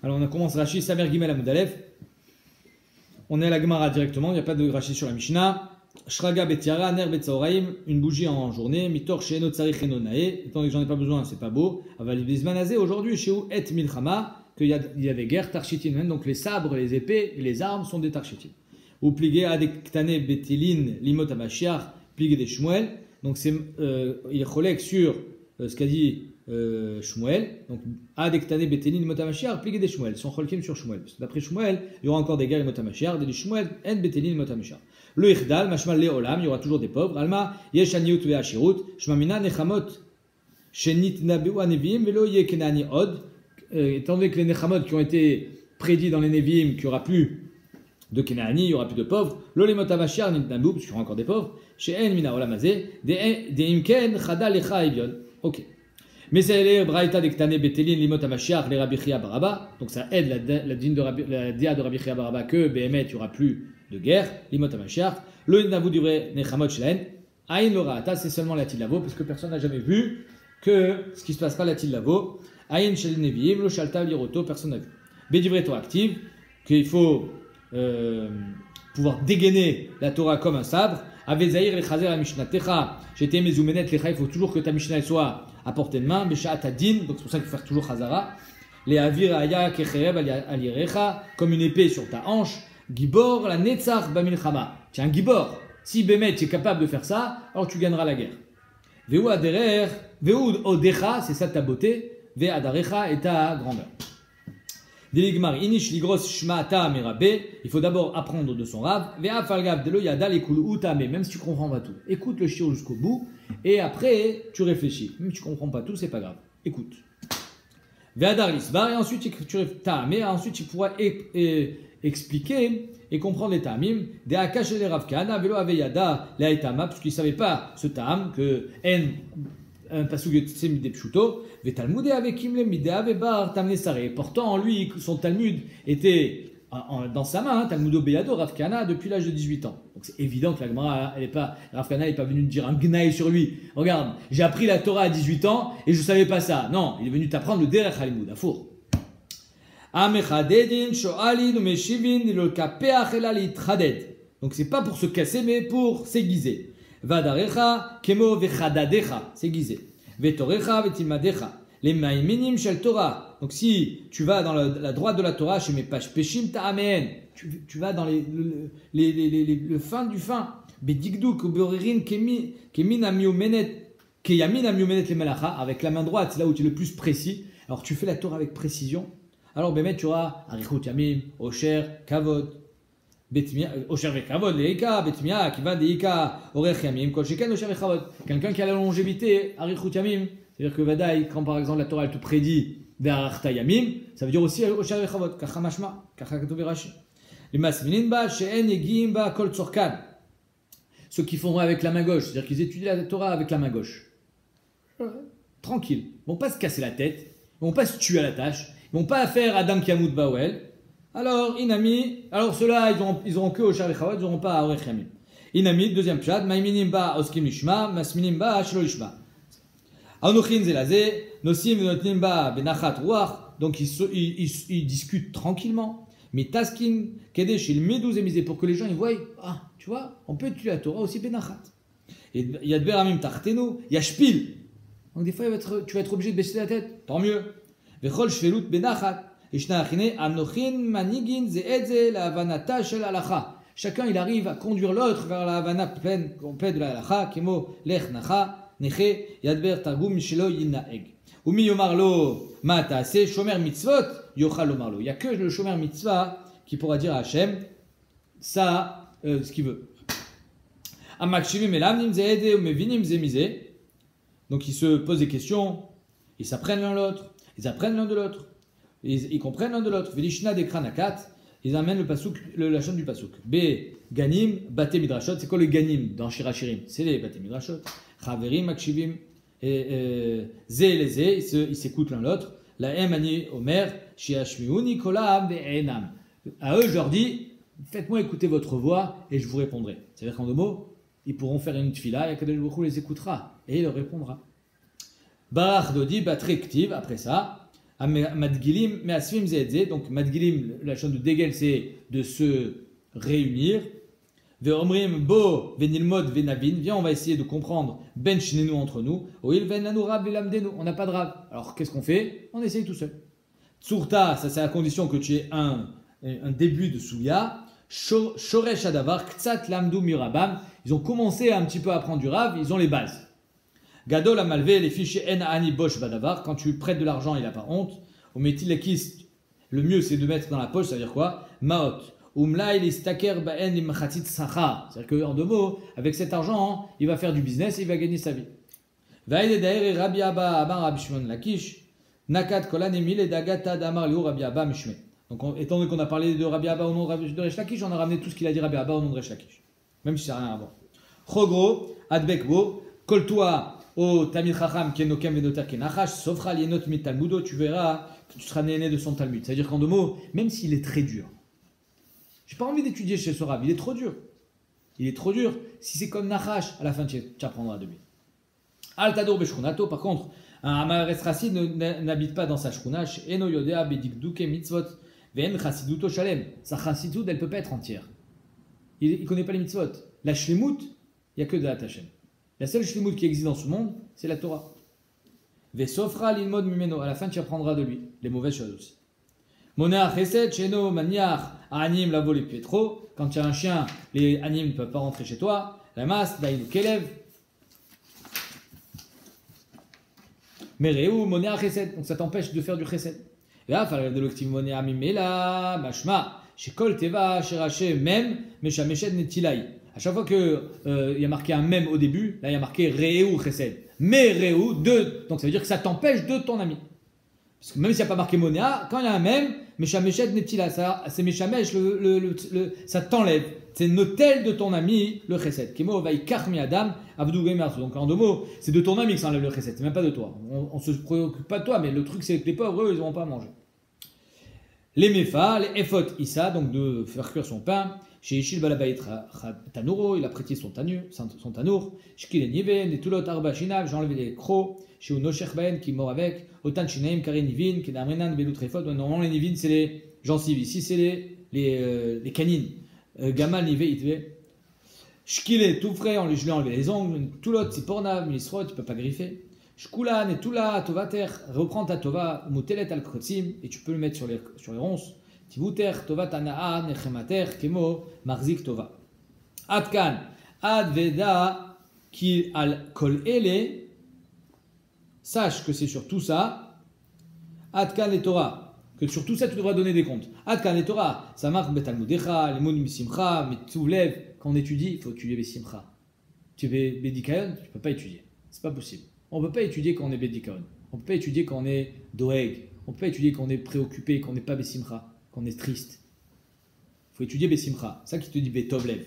Alors on commence Rashi, Samer Gimel Amoudalef. On est à la Gemara directement, il n'y a pas de Rashi sur la Mishnah. Shraga Betiara, Ner Betzaoraim, une bougie en journée, Mitor Sheno Tsarich Enonae, étant que j'en ai pas besoin, c'est pas beau. Aval Bizmanazé, aujourd'hui, chez où Et Milchama, qu'il y a des guerres, Tarchitin, même, donc les sabres, les épées et les armes sont des Tarchitin. Ou Pligé Adektane Betilin, Limot Amashiach, Pligé des Shmuel, donc c'est, il est collègue sur ce qu'a dit Shmuel, donc Adektane Betilin, Limot Amashiach, Pligé des Shmuel, sont cholkim sur Shmuel. D'après Shmuel, il y aura encore des guerres, Limot Amashiach, des Shmuel, En Betilin, Limot Amashiach. Le Ichdal, Mashmal Leolam, il y aura toujours des pauvres. Alma, Yesh Aniut Ve'ashirut, Shmamina Nechamot, Shenit Nabeu Anevim, Velo Yekenani Od. Étant donné que les Nechamot qui ont été prédits dans les Neviim, qu'il n'y aura plus de Kenani, il n'y aura plus de pauvres. Lo Lemot Avashar Nit Nabeu, parce qu'il y aura encore des pauvres. She'en Mina Olamazé, de Imken Chada Lecha Evion. Ok. Mais c'est les Braïta d'Ektane Betelin, Limot Avashar, les Rabbi Chia Baraba. Donc ça aide la dia de Rabbi Chia Baraba que Behemet, il n'y aura plus de guerre, Limot Amashiach, le Navou du vrai Nechamot Shelaen, Aïn Lorata, c'est seulement la Tillavo, parce que personne n'a jamais vu que ce qui se passera la Tillavo, Aïn Shel Neviim, lo Shalta Liroto, personne n'a vu. Bédivré Torah active, qu'il faut pouvoir dégainer la Torah comme un sabre, Avezaïr le Chazer la Mishnah Techa, j'étais Mezoumenet Lecha, il faut toujours que ta Mishnah soit à portée de main, Besha Atadin, donc c'est pour ça qu'il faut faire toujours Chazara, les Avir Aya Kechereb Alirecha, comme une épée sur ta hanche, Gibor la Netzach Bamilchama. Tu es un Gibor. Si Bémet tu es capable de faire ça, alors tu gagneras la guerre. Veu Aderer, Veu Odecha, c'est ça ta beauté. Ve Adarecha est ta grandeur. Deligmar Inish Ligros Shmata Merabe. Il faut d'abord apprendre de son rave. Ve Afalgav Delo Yada Lekul Utame. Même si tu comprends pas tout, écoute le shiur jusqu'au bout et après tu réfléchis. Même si tu comprends pas tout, c'est pas grave. Écoute. Ve Adar Lisbar et ensuite tu mais ensuite tu pourras expliquer et comprendre les ta'amim des akash et Rav Kahana velo aveyada la etama parce qu'il ne savait pas ce ta'am que en un pasuk de midé pshuto ve talmudé avec imle midé avebar tamne sare. Pourtant lui son Talmud était dans sa main, Talmudo Beyado Rav Kahana depuis l'âge de 18 ans. Donc c'est évident que la Gemara Rav Kahana n'est pas venu dire un gnaï sur lui. Regarde, j'ai appris la Torah à 18 ans et je ne savais pas ça. Non, il est venu t'apprendre le derech halimud à four. Donc c'est pas pour se casser mais pour s'aiguiser. Vadarecha kemo vechadadecha, s'aiguiser. Vetorecha vetilmadecha. Les maïminim shel Torah. Donc si tu vas dans la droite de la Torah chez mes pages peshim ta'amen, tu vas dans le fin du fin. Bedigduk uberirin kemin amiomenet keyamin amiomenet le malacha, avec la main droite, c'est là où tu es le plus précis. Alors tu fais la Torah avec précision. Alors, Bémet, tu auras Arichut Yamim, Osher, Kavod, Osher ve Kavod, Leika, Betmia, Kiva, Deika, Orech Yamim, Kol Sheken, Osher ve Kavod. Quelqu'un qui a la longévité, Arichut Yamim, c'est-à-dire que Vadaï, quand par exemple la Torah elle te prédit Ve'arachta Yamim, ça veut dire aussi Osher ve Kavod, Kacha Mashma, Kacha Kato Verashi. Les Masminin ba, She'en Yegim ba, Kol Tzorkan. Ceux qui font avec la main gauche, c'est-à-dire qu'ils étudient la Torah avec la main gauche. Tranquille, ils ne vont pas se casser la tête, ils ne vont pas se tuer à la tâche. Ils vont pas faire Adam Kiamout Bawel. Alors, Inami, alors ceux-là, ils auront que au Sharichavot, ils n'auront pas à Orech Yamim. Inami, deuxième pshat, Maiminim ba Oskim Lishma, Masminim ba Shlo Lishma. Anochin Zelazé, Nosim Notnim ba Benachat Ruach, donc ils discutent tranquillement. Mais Taskin, Kedesh, il Medou Zemizé, pour que les gens ils voient, ah, tu vois, on peut étudier la Torah aussi Benachat. Et il y a Beramim Tarteno, il y a Shpil. Donc des fois, tu vas être obligé de baisser la tête, tant mieux. Vechol shvelut benachat. Ishnachine anochin manigin zeedze la havanata shel halacha. Chacun il arrive à conduire l'autre vers la havana pleine complète de la halacha. Kemo lech nacha neche yadber targum mishelo yinaeg. Umi yomar lo ma taase shomer mitzvot yochal lomar lo. Il y a que le shomer mitzvah qui pourra dire à Hachem ça ce qu'il veut. Amakshivim elamnim zeede umevinim zemize. Donc ils se posent des questions, ils s'apprennent l'un l'autre. Ils apprennent l'un de l'autre. Ils comprennent l'un de l'autre. Velishna de Kranakat, ils amènent le pasuk, la chaîne du pasuk. B. Ganim, Bate Midrashot. C'est quoi le Ganim dans Shirachirim? C'est les Bate Midrashot. Chaverim, Akshivim, Zé les Zé, ils s'écoutent l'un l'autre. La M. Ani Omer, Shiashmiu, Nicolas, Be'enam. À eux, je leur dis, faites-moi écouter votre voix et je vous répondrai. C'est-à-dire qu'en deux mots, ils pourront faire une tfila et Kadosh Baruch Hu les écoutera et il leur répondra. Barach Dodi, Batrektiv, après ça, Madgilim, mais Asfim Zedze. Donc Madgilim, la chaîne de Degel, c'est de se réunir. Ve'omrim bo venilmod venavin. Viens, on va essayer de comprendre ben shnenu entre nous. Oil ven lanu rab velamdenu. On n'a pas de rab. Alors qu'est-ce qu'on fait? On essaye tout seul. Tsurta, ça c'est à condition que tu aies un début de souya. Shoresh adavar ktsat lamdu mirabam. Ils ont commencé un petit peu à apprendre du rab. Ils ont les bases. Gadol a malvé les fichiers en ani bosh badavar. Quand tu prêtes de l'argent, il n'a pas honte. Au métil lekis, le mieux c'est de mettre dans la poche. Ça veut dire quoi? Maot. C'est-à-dire qu'en deux mots, avec cet argent, il va faire du business et il va gagner sa vie. Donc, étant donné qu'on a parlé de Rabbi Abba au nom de Resh Lakish, on a ramené tout ce qu'il a dit Rabbi Abba au nom de Resh Lakish. Même si ça n'a rien à voir. Chogro, Adbekbo, Koltoa, au Tamil Chacham, Kenokem Venoter Kenachash, Sofra Lienot Mit Talmudo, tu verras que tu seras né de son Talmud. C'est-à-dire qu'en deux mots, même s'il est très dur, j'ai pas envie d'étudier chez ce Rav, il est trop dur. Il est trop dur. Si c'est comme Nachash, à la fin tu apprendras de lui. Al Tadour Beshchunato, par contre, un Amaretz Chassid n'habite pas dans sa Shchunash. Eno Yodea Bedikduke Mitzvot, Ven Chassiduto Shalem. Sa Chassidout, elle peut pas être entière. Il connaît pas les Mitzvot. La Shlemut, il n'y a que de la Hashem. La seule Shlemut qui existe dans ce monde, c'est la Torah. Vesofra Lilmod Mimeno. À la fin tu apprendras de lui les mauvaises choses aussi. Monach Chesed, Sheno, Maniach, Anim, Lavo, les Pietro. Quand tu as un chien, les Anim ne peuvent pas rentrer chez toi. La masse, Daïlou, Kelev. Mereu, Monach Chesed. Donc ça t'empêche de faire du Chesed. Et là, il de l'octive Monach Mimela, Mashma, Shekol Teva, Sheraché, Mem, Meshameshed, Netilai. À chaque fois qu'il y a marqué un Mem au début, là il y a marqué Reu, Chesed. Mais Reu, deux. Donc ça veut dire que ça t'empêche de ton ami. Parce que même s'il n'y a pas marqué Monéa, quand il y a un même, Meshameshed Netila, c'est Meshamesh, ça t'enlève. C'est un hôtel de ton ami, le Chesed. Kemo vai karmi Adam, Abdou Gemersu. Donc en deux mots, c'est de ton ami que ça enlève le Chesed, c'est même pas de toi. On ne se préoccupe pas de toi, mais le truc c'est que les pauvres, eux, ils n'auront pas à manger. Les Mefa, les Efot Issa, donc de faire cuire son pain. Chez Ishil Balabait Tanuro, il a prêté son tanour. Shkil Niven, les Tulot Arba Shinav, j'ai enlevé les crocs. Chez Unoshech Ben qui est mort avec. Otan Shinaim, Kari Nivin, qui est d'Amrenan, Belut Refot. Normalement, les Nivin, c'est les gencives. Ici, c'est les canines. Gamal Nive, Itve. Shkil tout frais, je lui ai enlevé les ongles. Tulot, c'est Pornav, Milisrot, tu peux pas griffer. Shkulan et Tula, Tovater, reprends ta Tova, Mutelet al Krotzim, et tu peux le mettre sur les ronces. Tivuter, Tova Tanaa, Nechemater, Kemo, Marzik Tova. Adkan, Adveda, Ki al Kol Ele, sache que c'est sur tout ça, Adkan et Torah, que sur tout ça tu devras donner des comptes. Adkan et Torah, ça marque Betalmudecha, les mots Simcha, mais tu lèves, quand on étudie, il faut étudier Besimcha. Tu es Bedikayon, tu ne peux pas étudier, c'est pas possible. On ne peut pas étudier quand on est Bedikayon, on ne peut pas étudier quand on est Doeg, on ne peut pas étudier quand on est préoccupé, quand on n'est pas Besimcha. Qu'on est triste. Il faut étudier Besimcha. C'est ça qui te dit Betovlev.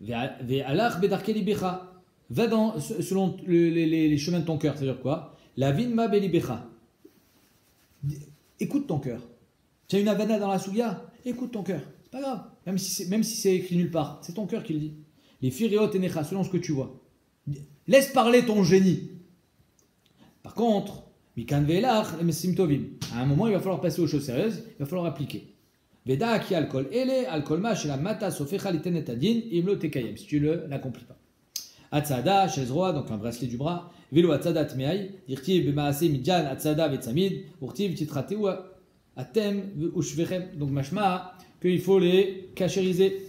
Ve'alach bedarke libecha. Va selon les chemins de ton cœur. C'est-à-dire quoi? La vinma belibecha. Écoute ton cœur. Tu as une avana dans la souya? Écoute ton cœur. C'est pas grave. Même si c'est écrit nulle part. C'est ton cœur qui le dit. Les firiot enecha, selon ce que tu vois. Laisse parler ton génie. Par contre, Mikan ve'elach emesim tovim. À un moment, il va falloir passer aux choses sérieuses, il va falloir appliquer. Veda ki alcool ele, alcool ma chez la mata sofecha litenet adin, imlo tekayem, si tu ne l'accomplis pas. Atzada, shezroa, donc un bracelet du bras. Velo atzada tmeai, dirtiv bemaase midjan, atzada vetsamid, urtiv titrateu atem ushvechem. Donc mashma, qu'il faut les cachériser.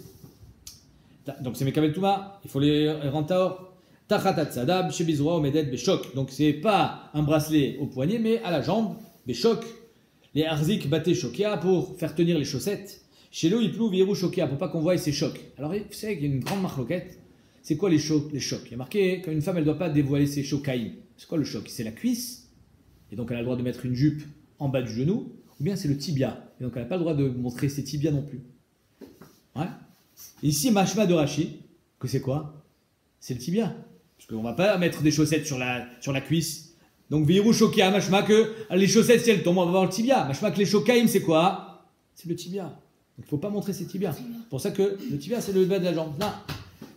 Donc c'est mekabel touma, il faut les rendre or. Donc c'est pas un bracelet au poignet mais à la jambe, beshok, les arzik baté shokia pour faire tenir les chaussettes. Chez l'eau il plou virou shokia pour pas qu'on voie ses chocs. Alors vous savez qu'il y a une grande marloquette. C'est quoi les chocs? Il y a marqué qu'une femme elle doit pas dévoiler ses chocaïm. C'est quoi le choc? C'est la cuisse et donc elle a le droit de mettre une jupe en bas du genou, ou bien c'est le tibia et donc elle n'a pas le droit de montrer ses tibias non plus. Ouais. Et ici mashma de Rashi, que c'est quoi? C'est le tibia. Parce qu'on ne va pas mettre des chaussettes sur la cuisse. Donc, virou shokia, mashma que les chaussettes, si elles tombent, on va voir le tibia. Mashma que les shokaim, c'est quoi? C'est le tibia. Donc, il ne faut pas montrer ses tibias. C'est pour ça que le tibia, c'est le bas de la jambe. Non.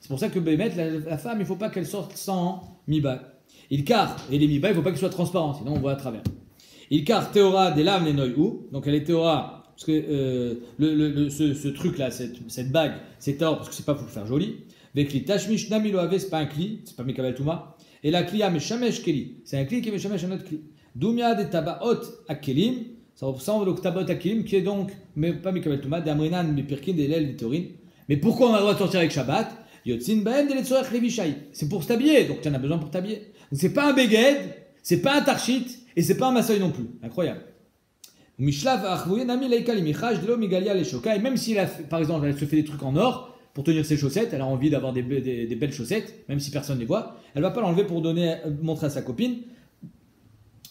C'est pour ça que la femme, il ne faut pas qu'elle sorte sans mi-bas. Il car, et les mi-bas, il ne faut pas qu'ils soient transparents, sinon on voit à travers. Il car théora des lames les noyou. Donc elle est théora, parce que ce truc-là, cette bague, c'est théora parce que c'est pas pour le faire joli. Vekli tashmish namilo ave, c'est pas un cli, c'est pas Mikabel Touma. Et la kliya meshamesh keli, c'est un cli qui meshamesh un autre cli. Doumia de tabaot akelim, ça ressemble au tabaot akelim qui est donc, mais pas Mikabel Touma, d'amrinan, mipirkin, des lèvres, des taurines. Mais pourquoi on a le droit de sortir avec Shabbat? Yotzin baen de letzorech levishaï. C'est pour s'habiller, donc tu en as besoin pour t'habiller. Donc c'est pas un beged, c'est pas un tarshit, et c'est pas un massoï non plus. Incroyable. Mishlav achvouye nami leikali michaj de lo migalia les shoka. Et même si par exemple elle se fait des trucs en or pour tenir ses chaussettes, elle a envie d'avoir des belles chaussettes, même si personne ne les voit, elle va pas l'enlever pour montrer à sa copine,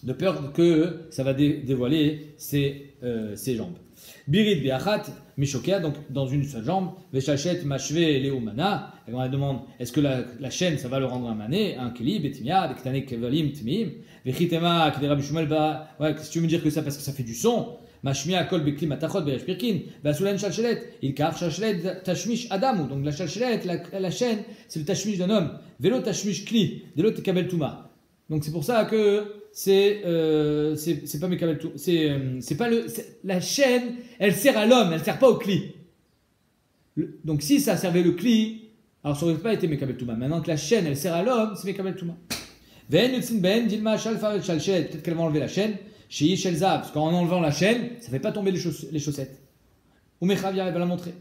de peur que ça va dévoiler ses jambes. Birit be'achat mishokia, donc dans une seule jambe. Veshachet mashve leumana. Elle demande est-ce que la chaîne ça va le rendre un mané, un keli, betimia, bektane kevalim tmim. Vechitema kedera bishumel ba. Ouais, si tu veux me dire que ça parce que ça fait du son. Mashmia kol bekli matachot be'ashpirkin. Basulen shalchelet. Il kar shalchelet tashmish adamu. Donc la shalchelet, la chaîne, c'est le tashmish d'un homme. Velo tashmish kli. Velo tekabel tuma. Donc c'est pour ça que c'est pas Mekabel Touma, c'est pas la chaîne, elle sert à l'homme, elle sert pas au cli. Donc si ça servait le cli, alors ça aurait pas été Mekabel Touma. Maintenant que la chaîne, elle sert à l'homme, c'est Mekabel Touma. Peut-être qu'elle va enlever la chaîne. Chez Shelza, parce qu'en enlevant la chaîne, ça fait pas tomber les chaussettes. Ou Mechavia, elle va la montrer.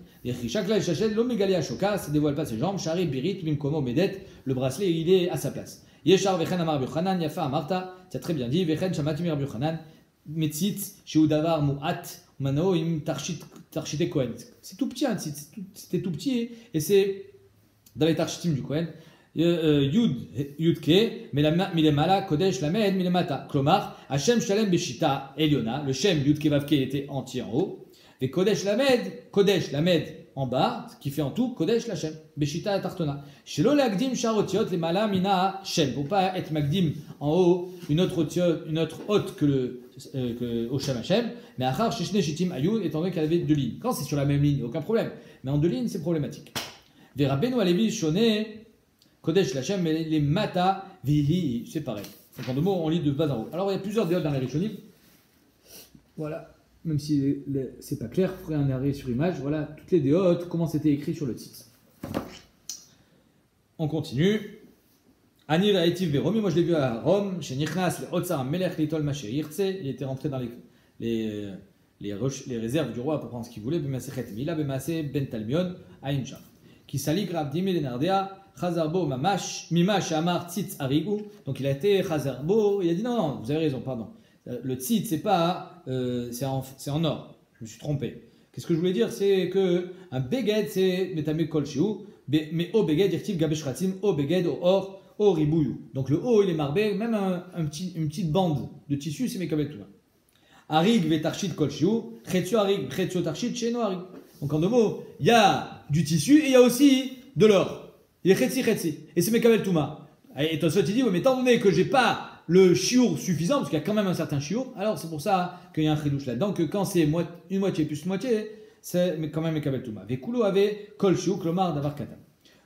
Chaque là, l'homme égalé à Shoka, ça dévoile pas ses jambes. Shari, Birit, Bimkomo, Medet, le bracelet, il est à sa place. Yeshar vechen amar Birchanan, Yafa amarta, tu as très bien dit, vechen shamatimir Birchanan, metzitz, sheudavar mu'at, mano im tarchite Kohen. C'est tout petit, hein, c'était tout petit, et c'est dans les tarchitim du Kohen. Yudke, milemala, kodesh, lamed, milemata. Klomar, Hashem shalem beshita, Eliona, le Shem Yudke Vavke était entier en haut, et kodesh, lamed, en bas, ce qui fait en tout Kodesh Lachem, Beshita Tartona. Shelo Lagdim Sharotiot, les Mala Mina Shem. Pour pas être Magdim en haut, une autre haute que au Shem Hashem. Mais Achar Shishne Shitim Ayud, étant donné qu'elle avait deux lignes. Quand c'est sur la même ligne, aucun problème. Mais en deux lignes, c'est problématique. Verabenu Alevi Shone, Kodesh Lachem, mais les Mata Vihi, c'est pareil. Donc en deux mots, on lit de bas en haut. Alors il y a plusieurs déotes dans les Rishonim. Voilà. Même si c'est pas clair, je ferai un arrêt sur image. Voilà, toutes les déotes, comment c'était écrit sur le titre. On continue. Anir Haïtiv Veromi, moi je l'ai vu à Rome, chez Nichnas, le Otsar Melech Litol Maché Irtse. Il était rentré dans les réserves du roi pour prendre ce qu'il voulait. Bemasechet Mila, Bemasé Ben Talmion, Aïncha. Qui sali grab Dimi Lenardea, Chazarbo Mamash, Mimash Amar Tzitz Arigu. Donc il a été Chazarbo, il a dit non, vous avez raison, pardon. Le tzit, c'est pas, c'est en or. Je me suis trompé. Qu'est-ce que je voulais dire? C'est que un beged, c'est metame kol shiu, mais au beged, dirtiv gabeshratim, au beged, au or, au ribouyu. Donc le haut, il est marbé, même une petite bande de tissu, c'est mekabel touma. Arig vetarchit kol shiu, chetio arig, chetio tarchit, cheno arig. Donc en deux mots, il y a du tissu et il y a aussi de l'or. Il est chetzi. Et c'est mekabel touma. Et toi, tu dis, ouais, mais étant donné que j'ai pas le chiour suffisant, parce qu'il y a quand même un certain chiour, alors c'est pour ça qu'il y a un chidouche là-dedans, que quand c'est une moitié plus moitié, c'est quand même Mekabel Touma. Vekulo avait kol chiour, klomar davar katam.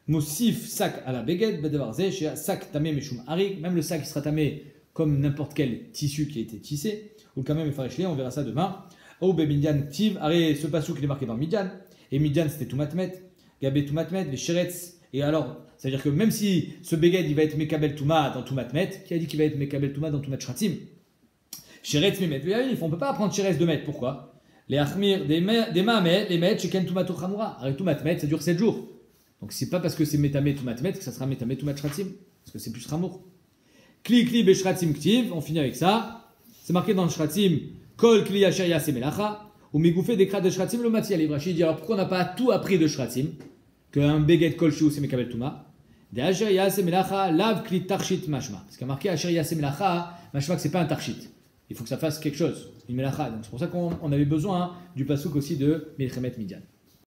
Moussif sak à la beged, bedevar zé, chez sak tamé meshum harik, même le sac qui sera tamé comme n'importe quel tissu qui a été tissé, ou quand même farichlé, on verra ça demain. Ou be Midian tiv, arrêt ce passou qui est marqué dans Midian, et Midian c'était Toumatmet, Gabé Toumatmet, Vesheretz, et alors, c'est-à-dire que même si ce beged il va être Mekabel Touma dans Toumatmet, qui a dit qu'il va être Mekabel Touma dans Toumat Shratim? Sheretz Memet, on ne peut pas apprendre Sheretz de Met, pourquoi? Les Achmir, des Mahamet, les Met, Sheken Toumatou Chamoura. Arrête Toumatmet, ça dure 7 jours. Donc c'est pas parce que c'est Metame Toumatmet que ça sera Metame Toumat Shratim, parce que c'est plus Ramour. Kli Beshratim Ktiv, on finit avec ça. C'est marqué dans le Shratim, Kol Kli Asher Yase Melacha, ou Migoufé Dekrat de Shratim, le Mati Alibrachi dit alors pourquoi on n'a pas tout appris de Shratim? Qu'un beged kol shiu c'est Mekabel Touma. De Asher Yase Melacha, lav kli tarchit mashma. Parce qu'il y a marqué Asher Yase Melacha, mashma que c'est pas un tarchit. Il faut que ça fasse quelque chose, une melacha. Donc c'est pour ça qu'on avait besoin du pasouk aussi de Milchemet Midian.